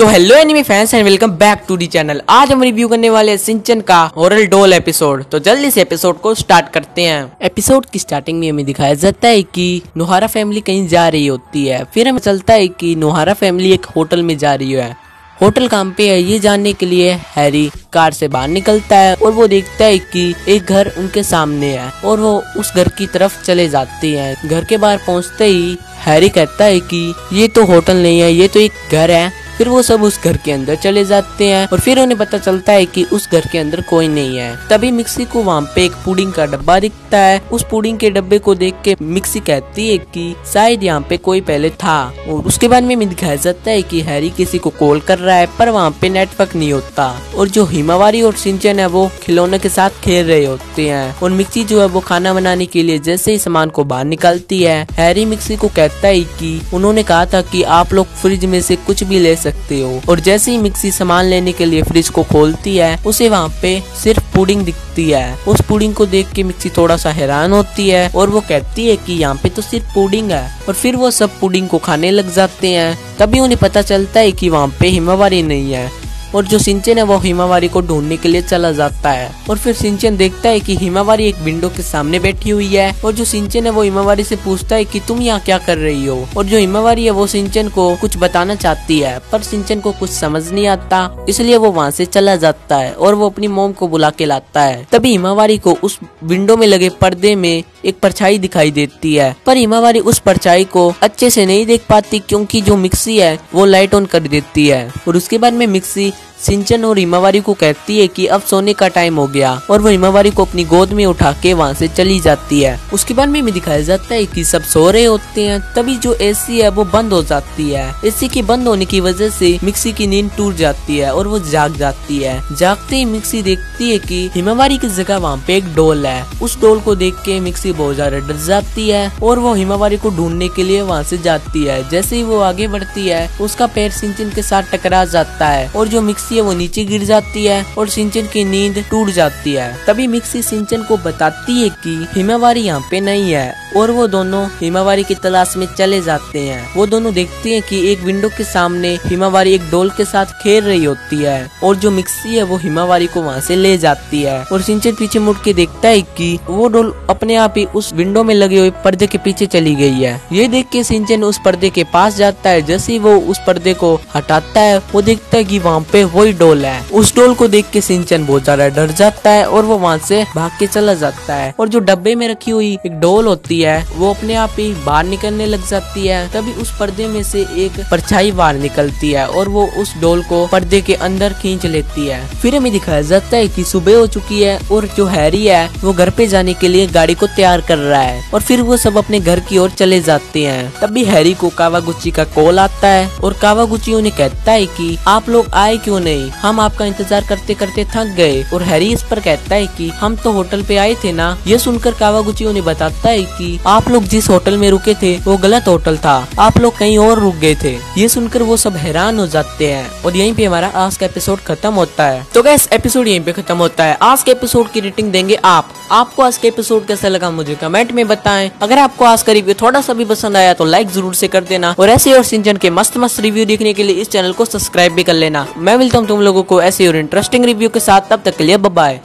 तो hello anime fans and welcome back to the channel. आज हम रिव्यू करने वाले हैं शिनचैन का हॉरर डोल एपिसोड। तो जल्दी से एपिसोड को स्टार्ट करते हैं। एपिसोड की स्टार्टिंग में हमें दिखाया जाता है कि नोहारा फैमिली कहीं जा रही होती है। फिर हमें चलता है कि नोहारा फैमिली एक होटल में जा रही है। होटल काम पे है ये जानने के लिए हैरी कार से बाहर निकलता है और वो देखता है कि एक घर उनके सामने है और वो उस घर की तरफ चले जाते हैं। घर के बाहर पहुंचते ही हैरी कहता है कि ये तो होटल नहीं है, ये तो एक घर है। फिर वो सब उस घर के अंदर चले जाते हैं और फिर उन्हें पता चलता है कि उस घर के अंदर कोई नहीं है। तभी मिक्सी को वहाँ पे एक पुडिंग का डब्बा दिखता है। उस पुडिंग के डब्बे को देख के मिक्सी कहती है कि शायद यहाँ पे कोई पहले था। और उसके बाद में दिखाया जाता है कि हैरी किसी को कॉल कर रहा है पर वहाँ पे नेटवर्क नहीं होता और जो हिमावारी और शिनचैन है वो खिलौने के साथ खेल रहे होते हैं। और मिक्सी जो है वो खाना बनाने के लिए जैसे ही सामान को बाहर निकालती है, हैरी मिक्सी को कहता है कि उन्होंने कहा था कि आप लोग फ्रिज में से कुछ भी ले सकते हो। और जैसे ही मिक्सी सामान लेने के लिए फ्रिज को खोलती है, उसे वहाँ पे सिर्फ पुडिंग दिखती है। उस पुडिंग को देख के मिक्सी थोड़ा सा हैरान होती है और वो कहती है कि यहाँ पे तो सिर्फ पुडिंग है। और फिर वो सब पुडिंग को खाने लग जाते हैं। तभी उन्हें पता चलता है कि वहाँ पे हिमावारी नहीं है और जो शिनचैन है वो हिमावारी को ढूंढने के लिए चला जाता है। और फिर शिनचैन देखता है कि हिमावारी एक विंडो के सामने बैठी हुई है और जो शिनचैन है वो हिमावारी से पूछता है कि तुम यहाँ क्या कर रही हो। और जो हिमावारी है वो शिनचैन को कुछ बताना चाहती है पर शिनचैन को कुछ समझ नहीं आता, इसलिए वो वहाँ से चला जाता है और वो अपनी मॉम को बुला के लाता है। तभी हिमावारी को उस विंडो में लगे पर्दे में एक परछाई दिखाई देती है पर हिमावारी उस परछाई को अच्छे से नहीं देख पाती क्योंकि जो मिक्सी है वो लाइट ऑन कर देती है। और उसके बाद में मिक्सी शिनचैन और हिमावारी को कहती है कि अब सोने का टाइम हो गया और वो हिमावारी को अपनी गोद में उठा के वहाँ से चली जाती है। उसके बाद में दिखाया जाता है कि सब सो रहे होते हैं। तभी जो एसी है वो बंद हो जाती है। एसी के बंद होने की वजह से मिक्सी की नींद टूट जाती है और वो जाग जाती है। जागते ही मिक्सी देखती है कि हिमावारी की जगह वहाँ पे एक डोल है। उस डोल को देख के मिक्सी बहुत ज्यादा डर जाती है और वो हिमावारी को ढूंढने के लिए वहाँ से जाती है। जैसे ही वो आगे बढ़ती है उसका पैर शिनचैन के साथ टकरा जाता है और जो मिक्सी वो नीचे गिर जाती है और शिनचैन की नींद टूट जाती है। तभी मिक्सी शिनचैन को बताती है कि हिमावारी यहाँ पे नहीं है और वो दोनों हिमावारी की तलाश में चले जाते हैं। वो दोनों देखते हैं कि एक विंडो के सामने हिमावारी एक डोल के साथ खेल रही होती है और जो मिक्सी है वो हिमावारी को वहाँ से ले जाती है। और शिनचैन पीछे मुड़ के देखता है कि वो डोल अपने आप ही उस विंडो में लगे हुए पर्दे के पीछे चली गई है। ये देख के शिनचैन उस पर्दे के पास जाता है। जैसे ही वो उस पर्दे को हटाता है वो देखता है कि वहाँ पे वही डोल है। उस डोल को देख के शिनचैन बहुत ज्यादा डर जाता है और वो वहाँ से भाग के चला जाता है। और जो डब्बे में रखी हुई एक डोल होती है वो अपने आप ही बाहर निकलने लग जाती है। तभी उस पर्दे में से एक परछाई बाहर निकलती है और वो उस डोल को पर्दे के अंदर खींच लेती है। फिर हमें दिखाया जाता है कि सुबह हो चुकी है और जो हैरी है वो घर पे जाने के लिए गाड़ी को तैयार कर रहा है और फिर वो सब अपने घर की ओर चले जाते हैं। तभी हैरी को कावागुची का कॉल आता है और कावागुची उन्हें कहता है कि आप लोग आए क्यों नहीं, हम आपका इंतजार करते करते थक गए। और हैरी इस पर कहता है कि हम तो होटल पे आए थे ना। ये सुनकर कावागुची उन्हें बताता है कि आप लोग जिस होटल में रुके थे वो गलत होटल था, आप लोग कहीं और रुक गए थे। ये सुनकर वो सब हैरान हो जाते हैं और यहीं पे हमारा आज का एपिसोड खत्म होता है। तो गाइस एपिसोड यहीं पे खत्म होता है। आज के एपिसोड की रेटिंग देंगे आपको आज के एपिसोड कैसा लगा मुझे कमेंट में बताएं। अगर आपको आज का रिव्यू थोड़ा सा भी पसंद आया तो लाइक जरूर से कर देना और ऐसे और शिनचैन के मस्त मस्त रिव्यू देखने के लिए इस चैनल को सब्सक्राइब भी कर लेना। मैं मिलता हूँ तुम लोगों को ऐसे और इंटरेस्टिंग रिव्यू के साथ, तब तक के लिए बाय बाय।